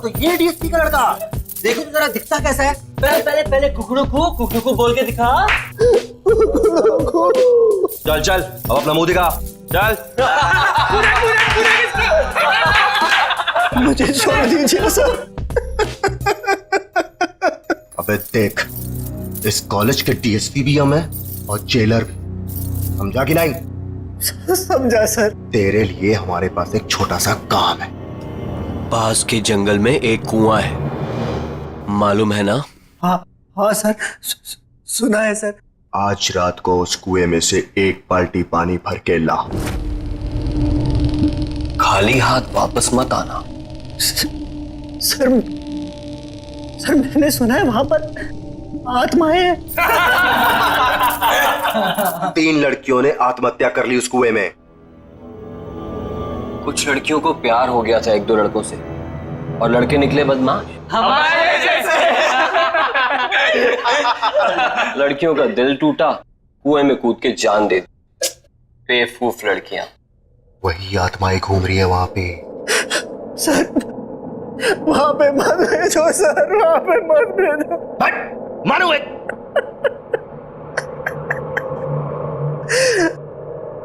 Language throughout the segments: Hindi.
तो ये डीएसपी का लड़का, देखो तो जरा दिखता कैसा है। पहले कुकड़ू को बोल के दिखा। चल चल अब अपना मुंह दिखा, चल। मुझे छोड़ दीजिए सर। अबे देख, इस कॉलेज के डीएसपी भी हम हैं और जेलर भी, समझा कि नहीं? समझा सर। तेरे लिए हमारे पास एक छोटा सा काम है। पास के जंगल में एक कुआं है, मालूम है ना? हाँ सर, सुना है सर। आज रात को उस कुएं में से एक बाल्टी पानी भर के ला। खाली हाथ वापस मत आना। सर मैंने सुना है वहां पर आत्माएं हैं। 3 लड़कियों ने आत्महत्या कर ली उस कुएं में। कुछ लड़कियों को प्यार हो गया था 1-2 लड़कों से, और लड़के निकले बदमाश। हमारे जैसे। लड़कियों का दिल टूटा, कुएं में कूद के जान दे दी। बेवकूफ लड़कियां। वही आत्माएं घूम रही है वहां पे। सर वहां पे मत भेजो सर, वहां पे मत भेजो। मारो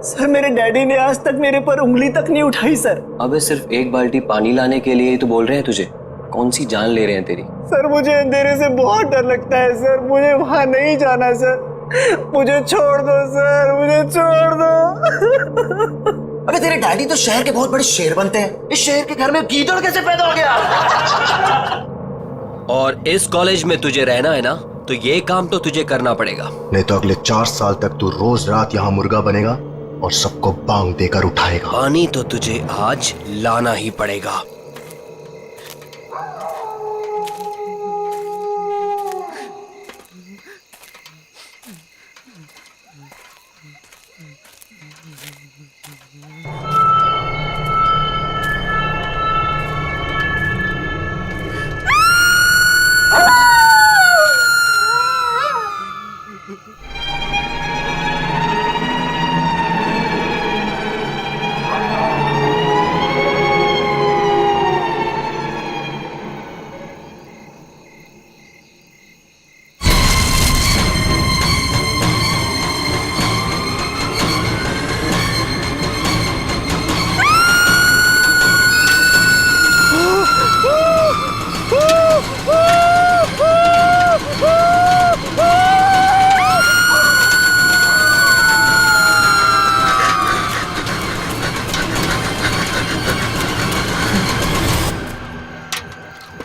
सर मेरे डैडी ने आज तक मेरे पर उंगली तक नहीं उठाई सर। अबे सिर्फ एक बाल्टी पानी लाने के लिए ही तो बोल रहे हैं तुझे। कौन सी जान ले रहे हैं तेरी? सर मुझे अंधेरे से बहुत डर लगता है सर, मुझे वहां नहीं जाना सर, मुझे छोड़ दो सर, मुझे छोड़ दो। अबे तेरे डैडी तो शहर के बहुत बड़े शेर बनते हैं, इस शहर के घर में गीदड़ कैसे पैदा हो गया? और इस कॉलेज में तुझे रहना है ना, तो ये काम तो तुझे करना पड़ेगा। नहीं तो अगले 4 साल तक तू रोज रात यहाँ मुर्गा बनेगा और सबको बांग देकर उठाएगा। पानी तो तुझे आज लाना ही पड़ेगा।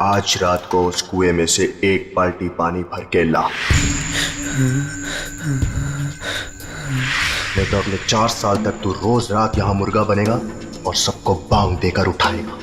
आज रात को उस कुएं में से एक बाल्टी पानी भर के ला। नहीं तो अगले 4 साल तक तू रोज रात यहाँ मुर्गा बनेगा और सबको बांग देकर उठाएगा।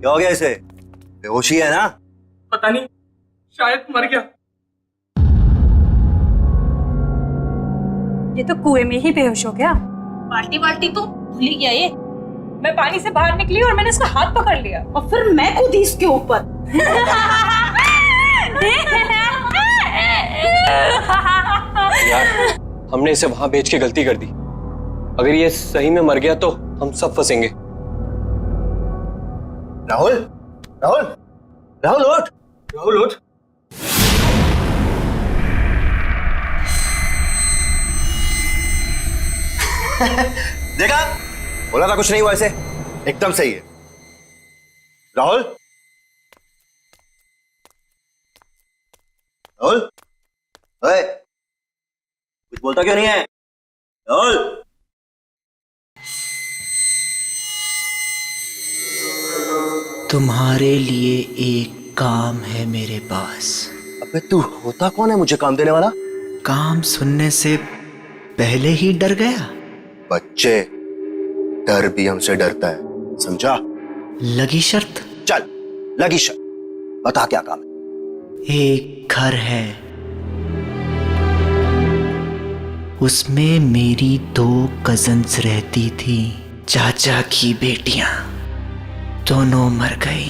क्या हो गया इसे? बेहोशी है ना? पता नहीं, शायद मर गया। ये तो कुएं में ही बेहोश हो गया। बाल्टी बाल्टी तो भूल ही गया ये। मैं पानी से बाहर निकली और मैंने इसका हाथ पकड़ लिया और फिर मैं कूदी इसके ऊपर। यार, हमने इसे वहां भेज के गलती कर दी। अगर ये सही में मर गया तो हम सब फंसेंगे। राहुल, राहुल, राहुल उठ, राहुल उठ। देखा, बोला था कुछ नहीं हुआ इसे, एकदम सही है। राहुल, राहुल, ओए, कुछ बोलता क्यों नहीं है? राहुल, तुम्हारे लिए एक काम है मेरे पास। अबे तू होता कौन है मुझे काम देने वाला? काम सुनने से पहले ही डर गया। बच्चे, डर भी हमसे डरता है, समझा? लगी शर्त? चल, लगी शर्त, बता क्या काम है? एक घर है, उसमें मेरी 2 कजन्स रहती थी, चाचा की बेटियां, दोनों मर गई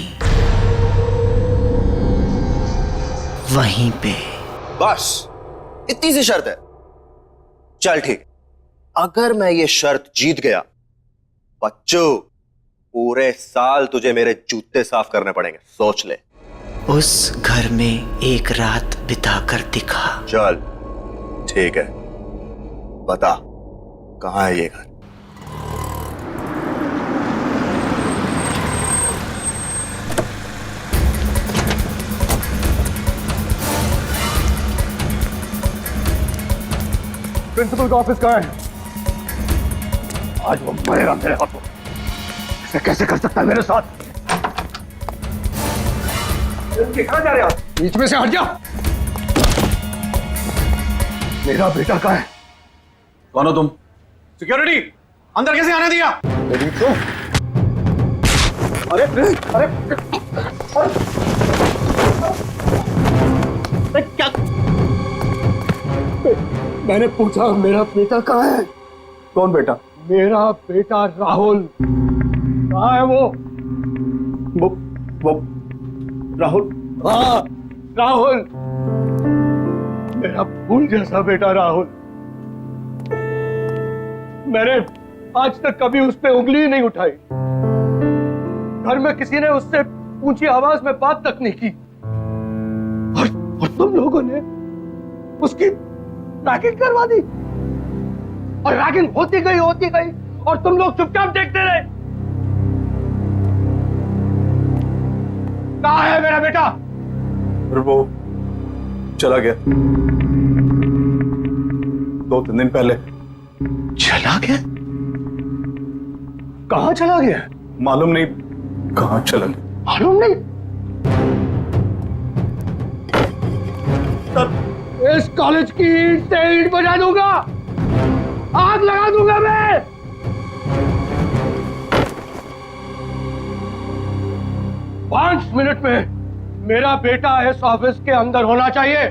वहीं पे। बस इतनी सी शर्त है? चल ठीक, अगर मैं ये शर्त जीत गया, बच्चों पूरे साल तुझे मेरे जूते साफ करने पड़ेंगे, सोच ले। उस घर में एक रात बिताकर दिखा। चल ठीक है, बता कहां है ये घर? प्रिंसिपल का ऑफिस कहाँ है? आज वो मरेगा मेरे हाथों। ऐसे कैसे कर सकता है मेरे साथ? कहाँ जा रहे हो? बीच में से हट जा। मेरा बेटा कहाँ है? कौन हो तुम? सिक्योरिटी, अंदर कैसे आने दिया? अरे अरे अरे क्या? मैंने पूछा मेरा बेटा कहाँ है? कौन बेटा? मेरा बेटा राहुल कहाँ है? वो राहुल? हाँ, राहुल, मेरा फूल जैसा बेटा राहुल। मैंने आज तक कभी उस पे उंगली ही नहीं उठाई। घर में किसी ने उससे ऊंची आवाज में बात तक नहीं की। और तुम लोगों ने उसकी रैगिंग करवा दी। और रैगिंग होती गई और तुम लोग चुपचाप देखते रहे। कहाँ है मेरा बेटा? वो चला गया 2-3 दिन पहले। चला गया? कहाँ चला गया? मालूम नहीं कहाँ चला गया। मालूम नहीं? इस कॉलेज की ईंट से ईंट बजा दूंगा, आग लगा दूंगा मैं। 5 मिनट में मेरा बेटा इस ऑफिस के अंदर होना चाहिए।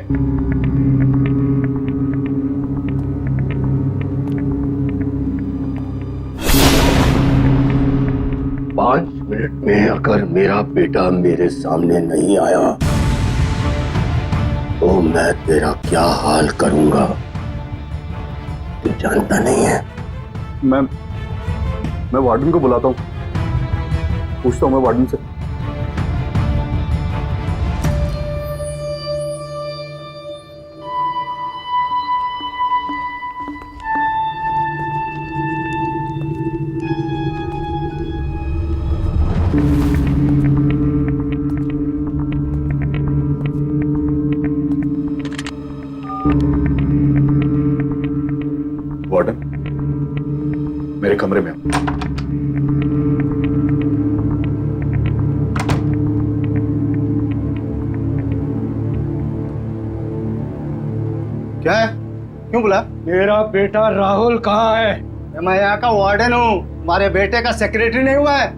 5 मिनट में अगर मेरा बेटा मेरे सामने नहीं आया तो मैं तेरा क्या हाल करूंगा तू जानता नहीं है। मैं वार्डन को बुलाता हूँ, पूछता हूँ मैं वार्डन से। वार्डन, मेरे कमरे में। क्या है? क्यों बुला? मेरा बेटा राहुल कहाँ है? मैं यहाँ का वार्डन हूँ, हमारे बेटे का सेक्रेटरी नहीं हुआ है।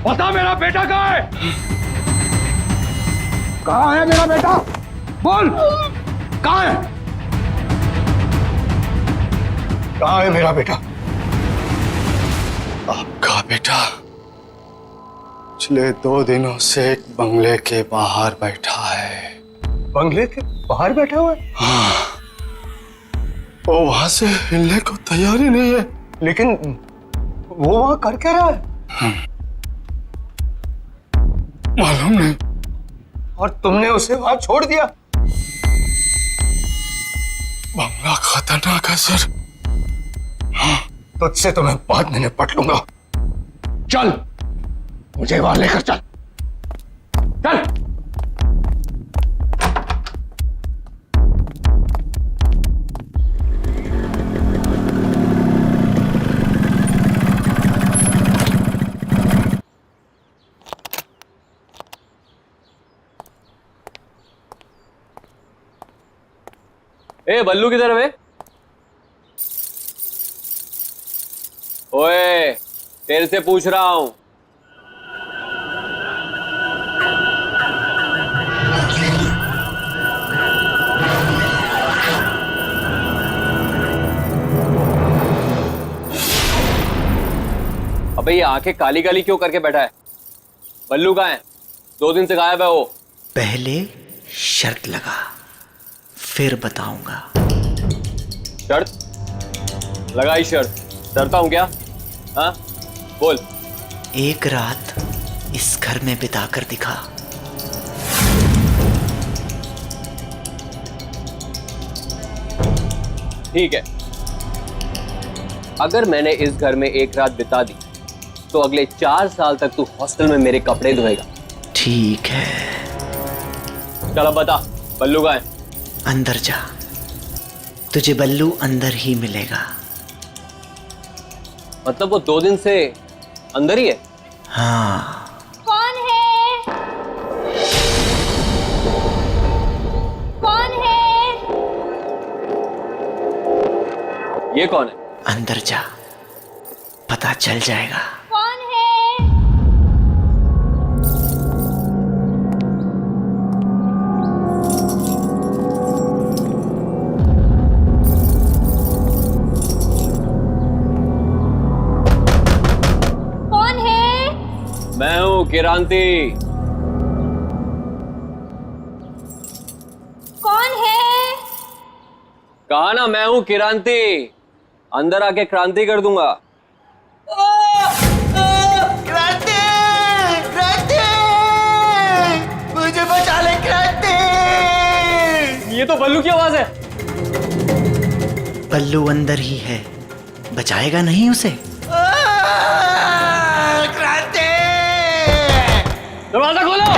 बता मेरा बेटा कहाँ है? कहाँ है मेरा बेटा? बोल, कहाँ है? कहाँ है मेरा बेटा? आपका बेटा पिछले 2 दिनों से एक बंगले के बाहर बैठा है। बंगले के बाहर बैठा हुआ है? वो वहां से हिलने को तैयार ही नहीं है। लेकिन वो वहां कर क्या रहा है? मालूम नहीं। और तुमने उसे वहां छोड़ दिया? बंगला खतरनाक है सर। तुझसे तो मैं बाद में निपट लूंगा। चल, मुझे वहां लेकर चल। चल। ए बल्लू किधर है बे? ओए, तेरे से पूछ रहा हूं। अबे ये आंखें काली काली क्यों करके बैठा है? बल्लू कहाँ है? 2 दिन से गायब है वो। पहले शर्त लगा, फिर बताऊंगा। शर्त? लगाई शर्त। डरता हूं क्या? हाँ, बोल। एक रात इस घर में बिताकर दिखा। ठीक है, अगर मैंने इस घर में एक रात बिता दी तो अगले 4 साल तक तू हॉस्टल में मेरे कपड़े धोएगा। ठीक है, चल अब बता, बल्लू कहाँ है? अंदर जा, तुझे बल्लू अंदर ही मिलेगा। मतलब वो 2 दिन से अंदर ही है? हाँ। कौन है? कौन है? ये कौन है? अंदर जा, पता चल जाएगा। कौन है? कौन है? मैं हूँ किरांती। कौन है? कहा ना, मैं हूँ किरांती। अंदर आके क्रांति कर दूंगा। क्रांति! क्रांति! मुझे बचा ले क्रांति! ये तो बल्लू की आवाज है। बल्लू अंदर ही है, बचाएगा नहीं उसे? क्रांति! दरवाजा खोलो।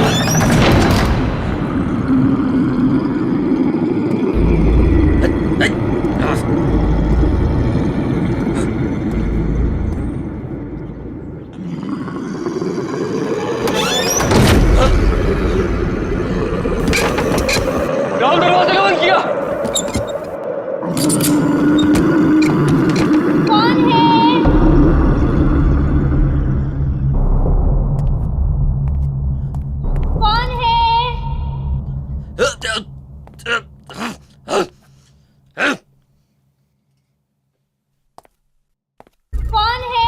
राहुल, दरवाजा बंद किया। कौन है? कौन है? कौन है?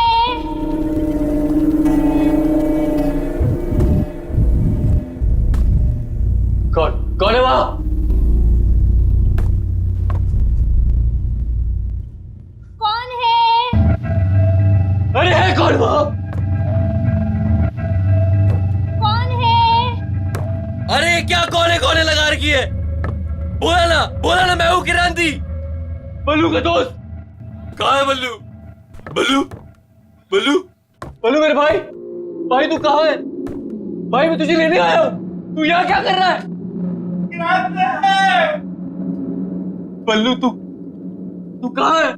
कौन है वहां? कौन है? अरे है कौन वहां? कौन है? अरे क्या कौन है लगा रखी है? बोला ना मैं हूँ किरांती, बल्लू का दोस्त। कहाँ है बल्लू? बल्लू बल्लू बल्लू मेरे भाई तू कहाँ है? भाई मैं तुझे लेने आया हूँ, तू यहाँ क्या कर रहा है? बल्लू तू कहाँ है?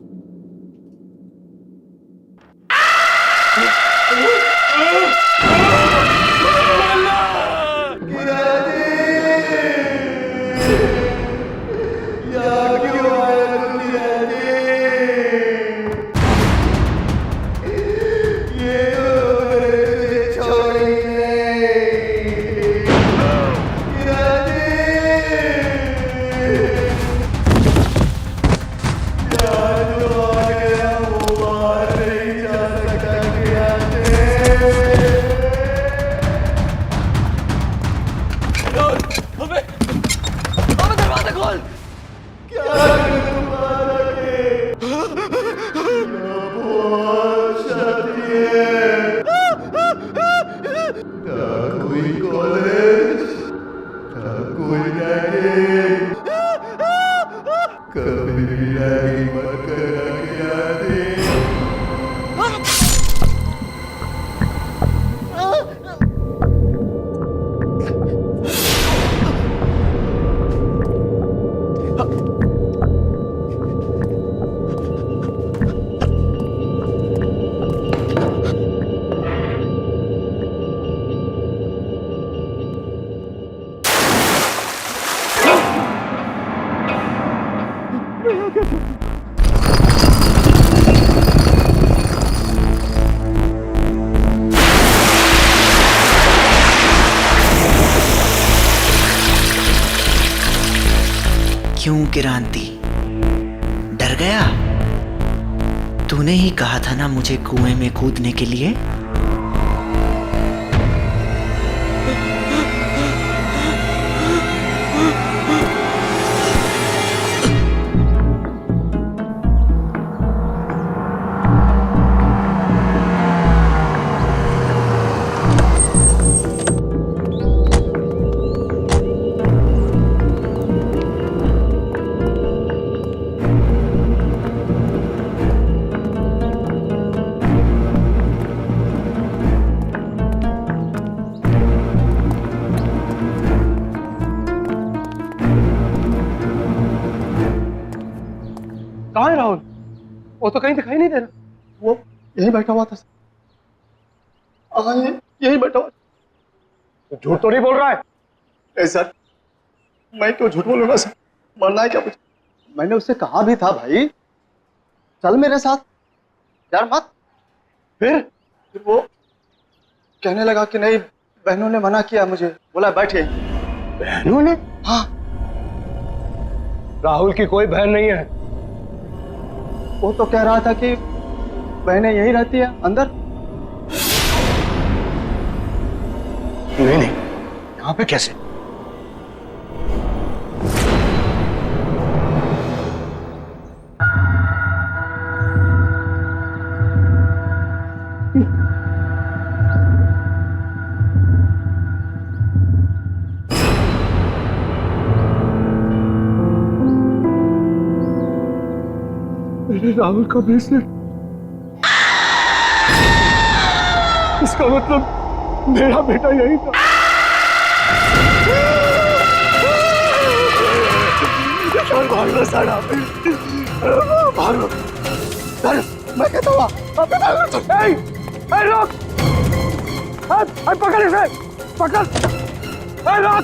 क्यों किरांती, डर गया? तूने ही कहा था ना मुझे कुएं में कूदने के लिए। कहाँ है राहुल? वो तो कहीं दिखाई नहीं दे रहा। वो यहीं बैठा हुआ था। यहीं बैठा हुआ। तो झूठ तो नहीं बोल रहा है? ए सर, मैं क्यों झूठ बोलूंगा सर? मरना है क्या मुझे? मैंने उससे कहा भी था भाई चल मेरे साथ, यार मत। फिर वो कहने लगा कि नहीं, बहनों ने मना किया मुझे, बोला बैठ यहीं। बहनों ने? हाँ। राहुल की कोई बहन नहीं है। वो तो कह रहा था कि बहनें यहीं रहती है अंदर। नहीं नहीं, यहाँ पे कैसे? मेरे राहुल का ब्रेसलेट। इसका मतलब मेरा बेटा यही था। भागो साड़ा, भागो। मैं कहता हुआ रोक, पकड़ इसे, पकड़, रोक।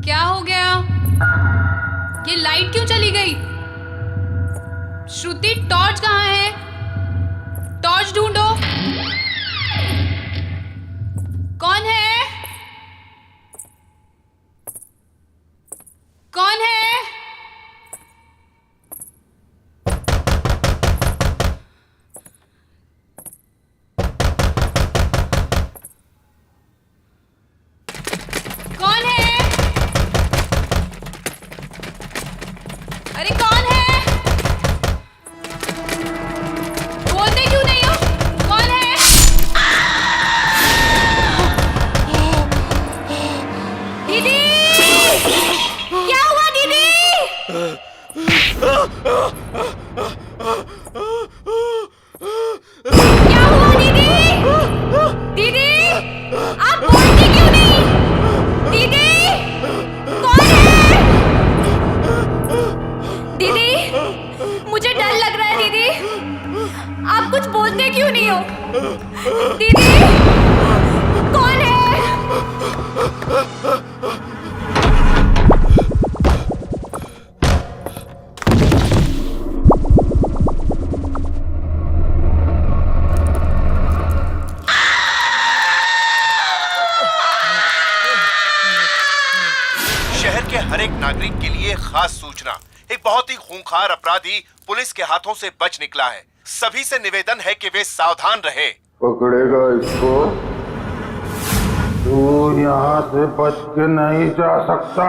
क्या हो गया? ये लाइट क्यों चली गई? श्रुति, टॉर्च कहाँ है? टॉर्च ढूंढो। कौन है? कौन है? कौन है? अरे कौन है? बोलते क्यों नहीं हो? कौन है? दीदी, क्या हुआ दीदी? क्या हुआ दीदी? दीदी, आप बोलते क्यों नहीं? दीदी, कौन है? दीदी, मुझे डर लग रहा है दीदी। आप कुछ बोलते क्यों नहीं हो? दीदी, कौन है? शहर के हर एक नागरिक के लिए खास सूचना। एक बहुत ही खूंखार अपराधी पुलिस के हाथों से बच निकला है। सभी से निवेदन है कि वे सावधान रहे। पकड़ेगा इसको? तू यहाँ से बच के नहीं जा सकता।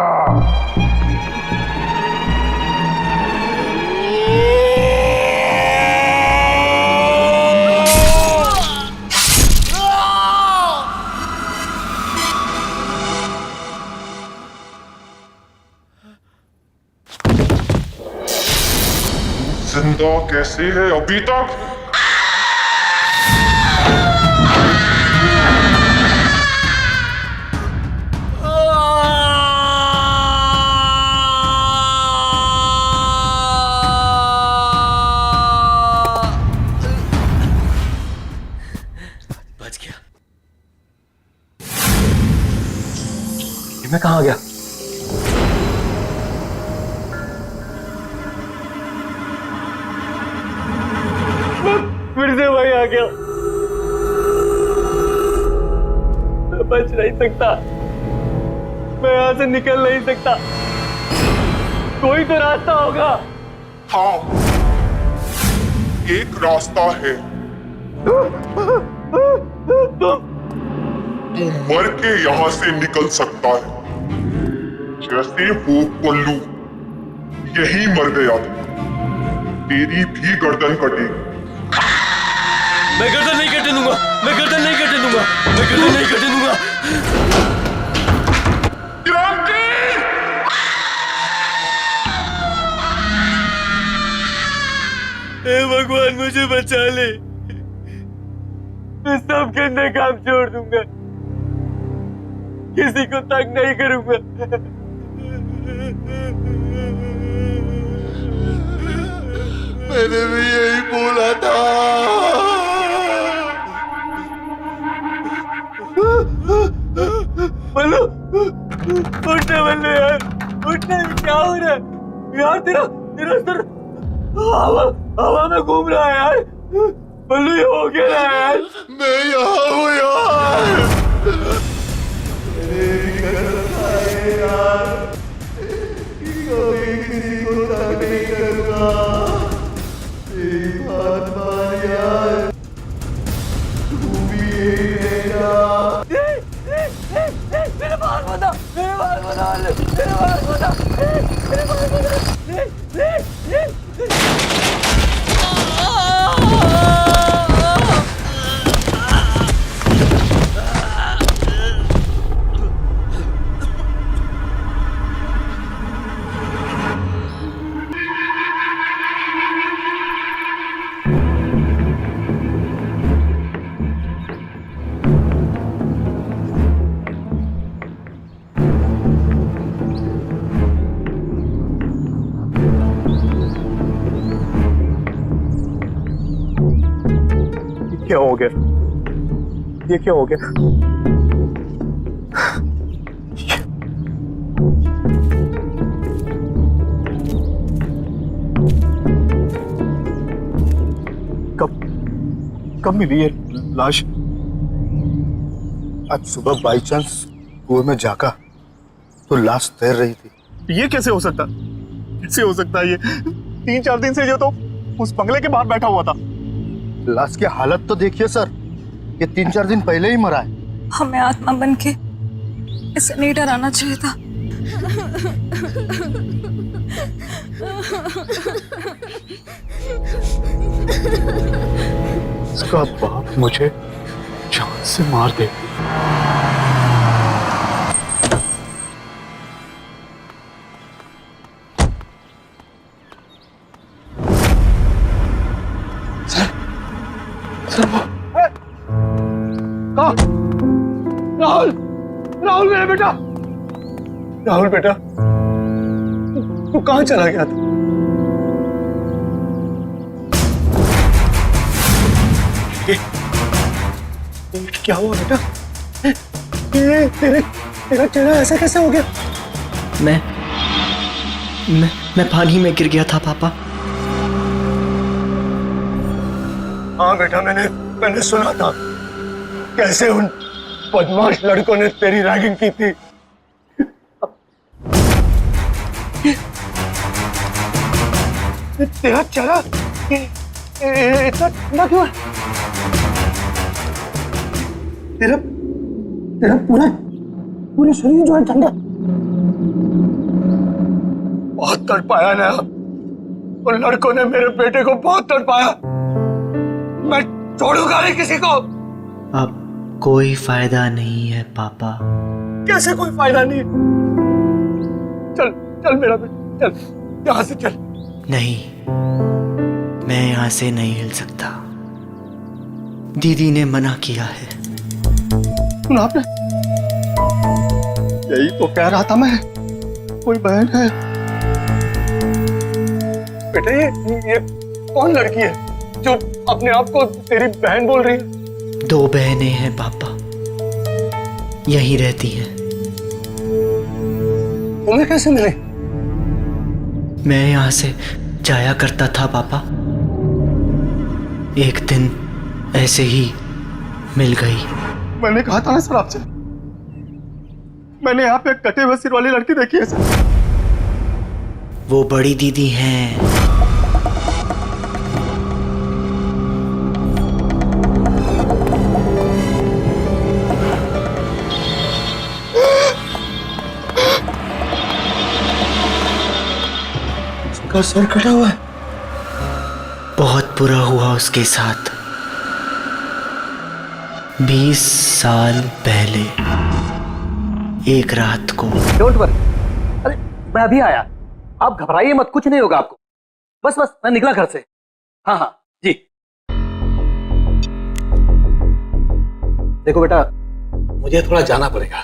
जिंदा कैसे है अभी तक? बच गया। ये मैं कहाँ गया? फिर से वही आ गया। मैं बच नहीं सकता, मैं यहां से निकल नहीं सकता। कोई तो रास्ता होगा। हाँ, एक रास्ता है। तू मर के यहाँ से निकल सकता है, जैसे वो पल्लू यही मर गया था। तेरी भी गर्दन कटेगी। मैं गर्दन नहीं कटने दूंगा, मैं गर्दन नहीं कटने दूंगा, मैं गर्दन नहीं कटने दूंगा। क्रांति! हे भगवान मुझे बचा ले, मैं सब गंदे काम छोड़ दूंगा, किसी को तंग नहीं करूंगा। मैंने भी यही बोला था। बल्लू, उठना बल्लू यार, उठना। क्या हो रहा है यार? तेरा तेरा सर हवा में घूम रहा है यार। बल्लू ये हो क्या रहा है यार? मैं यहाँ हूँ यार। कभी किसी को तंग नहीं करूँगा। तेरी बात मान यार, तू भी यही रहेगा। मेरे बाल बता, मेरे बाल बता, मेरे बाल बता, मेरे बाल बता। क्या हो गया? ये क्या हो गया? कब मिली ये लाश? आज सुबह बाई चांस कुएं में झांका तो लाश तैर रही थी। ये कैसे हो सकता? कैसे हो सकता है ये? 3-4 दिन से जो तो उस बंगले के बाहर बैठा हुआ था। लाश की हालत तो देखिए सर, ये 3-4 दिन पहले ही मरा है। हमें आत्मा बन के इसे नहीं डराना चाहिए था। इसका बाप मुझे जान से मार दे। राहुल, राहुल मेरा बेटा, राहुल बेटा, तू कहाँ चला गया था? क्या हुआ बेटा? ये तेरा चेहरा ऐसा कैसे हो गया? मैं पानी में गिर गया था पापा। हाँ बेटा, मैंने सुना था कैसे उन बदमाश लड़कों ने तेरी रैगिंग की थी। तेरा चेहरा इतना ठंडा क्यों है? तेरा पूरा पूरे शरीर जो है ठंडा। बहुत तड़पाया ना, उन लड़कों ने मेरे बेटे को बहुत तड़पाया। मैं छोड़ूंगा नहीं किसी को। अब कोई फायदा नहीं है पापा। कैसे कोई फायदा नहीं? चल चल मेरा बेटा, चल यहां से चल। नहीं, मैं यहां से नहीं हिल सकता। दीदी ने मना किया है। सुना आपने? यही तो कह रहा था मैं, कोई बहन है। बेटा ये कौन लड़की है जो अपने आप को तेरी बहन बोल रही है? 2 बहनें हैं पापा, यहीं रहती हैं। तुम्हें कैसे मिले? मैं यहां से जाया करता था पापा, एक दिन ऐसे ही मिल गई। मैंने कहा था ना सर आपसे, मैंने यहाँ पे कटे हुए सिर वाली लड़की देखी है सर। वो बड़ी दीदी हैं। उसका सर कटा हुआ है। बहुत बुरा हुआ उसके साथ 20 साल पहले एक रात को। डोंट वरी, अरे मैं अभी आया, आप घबराइए मत, कुछ नहीं होगा आपको। बस बस मैं निकला घर से। हाँ हाँ जी। देखो बेटा, मुझे थोड़ा जाना पड़ेगा।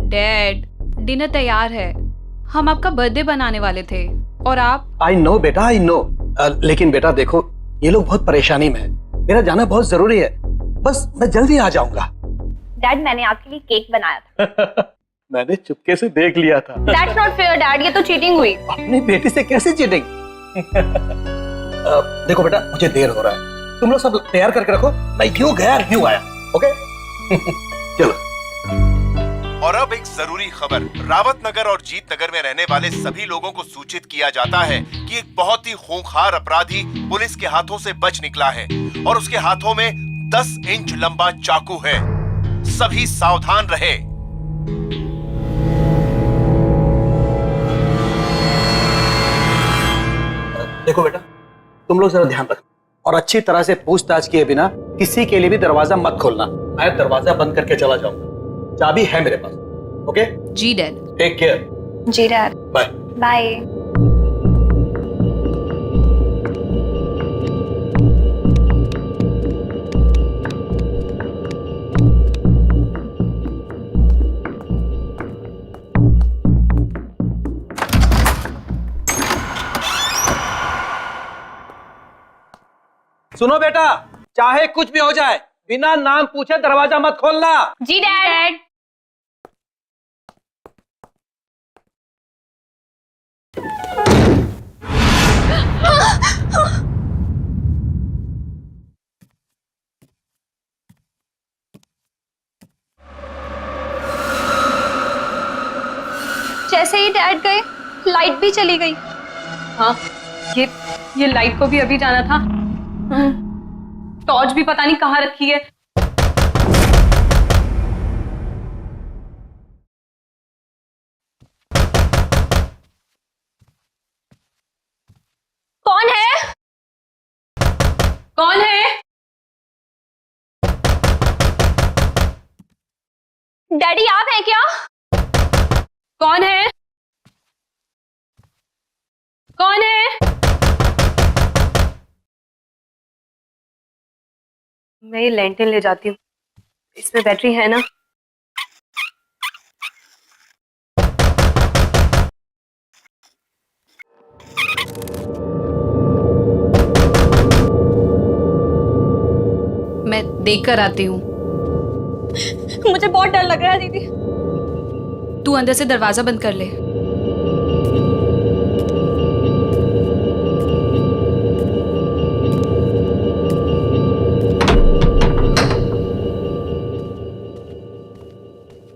डैड, डिनर तैयार है। हम आपका बर्थडे बनाने वाले थे और आप। आई नो बेटा, आई नो। लेकिन बेटा देखो, ये लोग बहुत परेशानी में है, मेरा जाना बहुत जरूरी है। बस मैं जल्दी आ जाऊंगा। डैड, मैंने आपके लिए केक बनाया था। मैंने चुपके से देख लिया था। That's not fair, डैड, ये तो चीटिंग हुई। अपनी बेटी से कैसे चीटिंग? देखो बेटा, मुझे देर हो रहा है, तुम लोग सब तैयार करके रखो, मैं क्यों गया क्यों आया। ओके चलो। और अब एक जरूरी खबर। रावत नगर और जीत नगर में रहने वाले सभी लोगों को सूचित किया जाता है कि एक बहुत ही खूंखार अपराधी पुलिस के हाथों से बच निकला है और उसके हाथों में 10 इंच लंबा चाकू है। सभी सावधान रहे। देखो बेटा, तुम लोग जरा ध्यान रखो और अच्छी तरह से पूछताछ किए बिना किसी के लिए भी दरवाजा मत खोलना। मैं दरवाजा बंद करके चला जाऊंगा, चाबी है मेरे पास। ओके जी डैड। Take care. जी डैड। Bye bye. सुनो बेटा, चाहे कुछ भी हो जाए, बिना नाम पूछे दरवाजा मत खोलना। जी डैड। जैसे ही डैड गए, लाइट भी चली गई। हाँ, ये लाइट को भी अभी जाना था। टॉर्च भी पता नहीं कहाँ रखी है। कौन है? कौन है? डैडी आप हैं क्या? कौन है? कौन है? मैं ये लैंटर्न ले जाती हूँ, इसमें बैटरी है ना? मैं देख कर आती हूँ। मुझे बहुत डर लग रहा है दीदी। तू अंदर से दरवाजा बंद कर ले।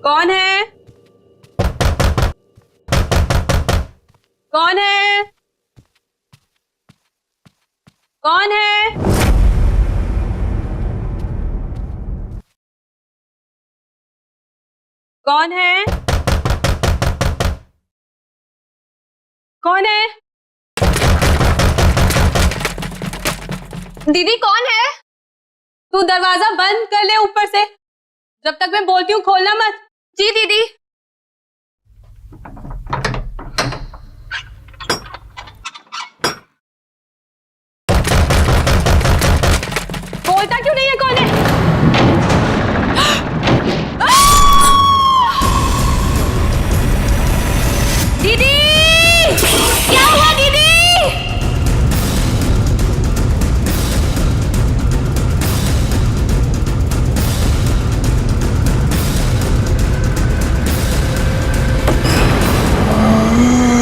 कौन है? कौन है? कौन है? कौन है? कौन है? दीदी कौन है? तू दरवाजा बंद कर ले ऊपर से। जब तक मैं बोलती हूँ खोलना मत। जी दीदी। बोलता क्यों नहीं है? कौन है? दीदी क्या हुआ दीदी?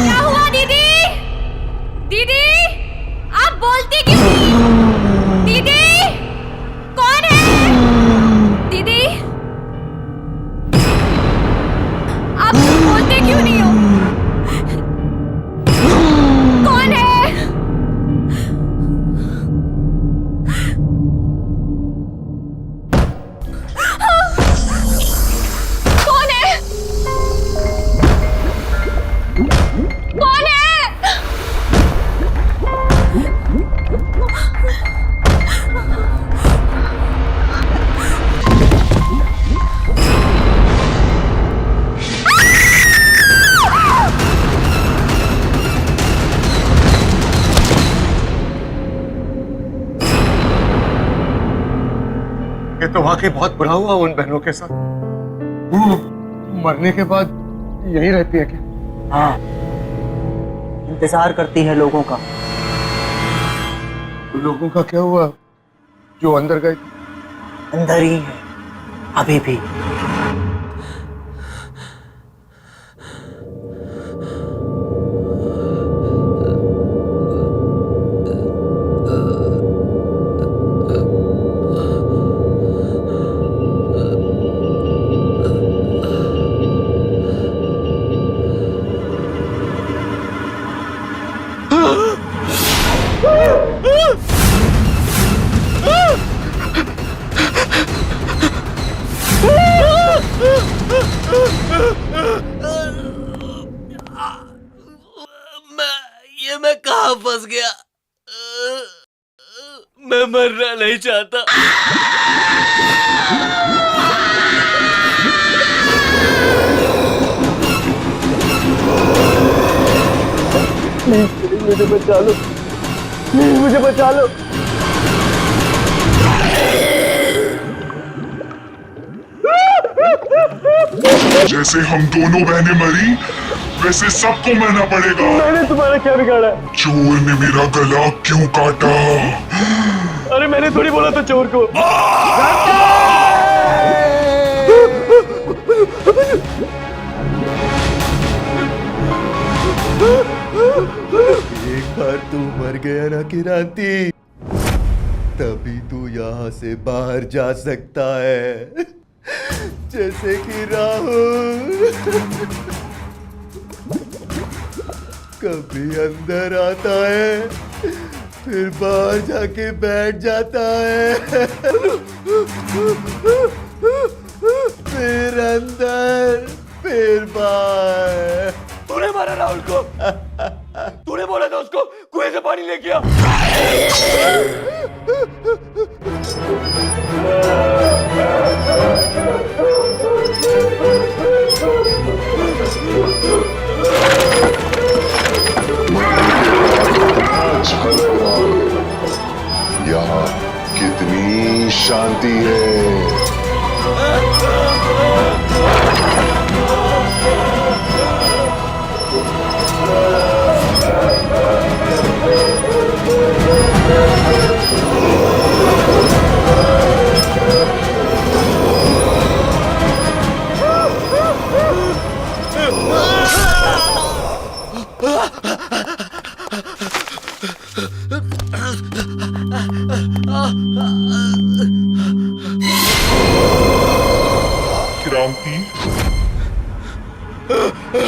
क्या हुआ दीदी? दीदी आप बोलती क्यों नहीं? दीदी कौन है? दीदी आप बोलते क्यों नहीं हो? कौन है? कौन है? कौन है? ये तो वाकई बहुत बुरा हुआ उन बहनों के साथ। वो मरने के बाद यहीं रहती है क्या? हाँ, इंतजार करती है लोगों का। लोगों का क्या हुआ जो अंदर गए? अंदर ही है अभी भी। मैं कहाँ फंस गया? मैं मरना नहीं चाहता। मुझे बचा लो, मुझे बचा लो। जैसे हम दोनों बहनें मरी वैसे सबको मरना पड़ेगा। मैंने तुम्हारा क्या बिगाड़ा? चोर ने मेरा गला क्यों काटा? अरे मैंने थोड़ी बोला था चोर को। एक बार तू मर गया ना किरांती, तभी तू यहाँ से बाहर जा सकता है। जैसे कि राहुल कभी अंदर आता है फिर बाहर जाके बैठ जाता है, फिर अंदर फिर बाहर। तूने मारा राहुल को? तूने बोला था उसको कुएं से पानी लेके आ। यहाँ कितनी शांति है। क्रांति,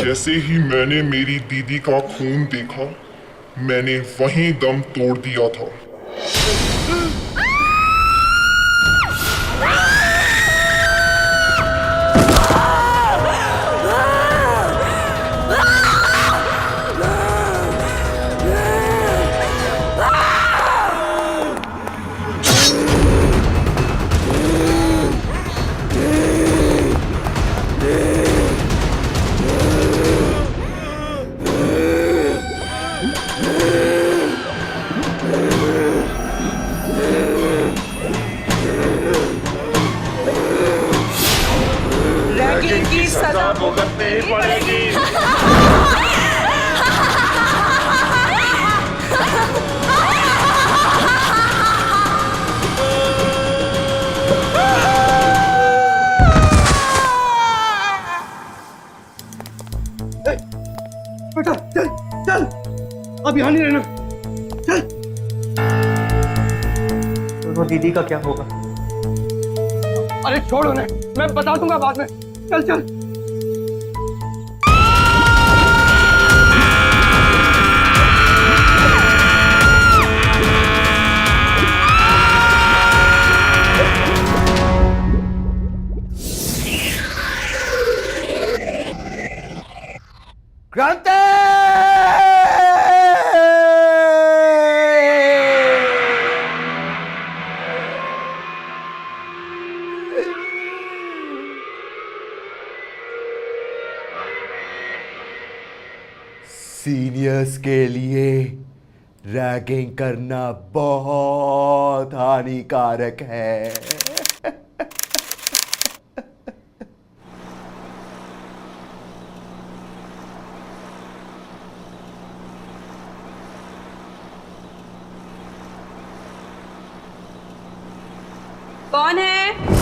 जैसे ही मैंने मेरी दीदी का खून देखा मैंने वहीं दम तोड़ दिया था। रैगिंग की सजा भुगतनी पड़ेगी। बेटा चल चल, अब यहाँ नहीं रहना, चल। दोनों दीदी का क्या होगा? अरे छोड़ उन्हें, मैं बता दूंगा बाद में, चल चल। क्रांति! सीनियर्स के लिए रैगिंग करना बहुत हानिकारक है। कौन है?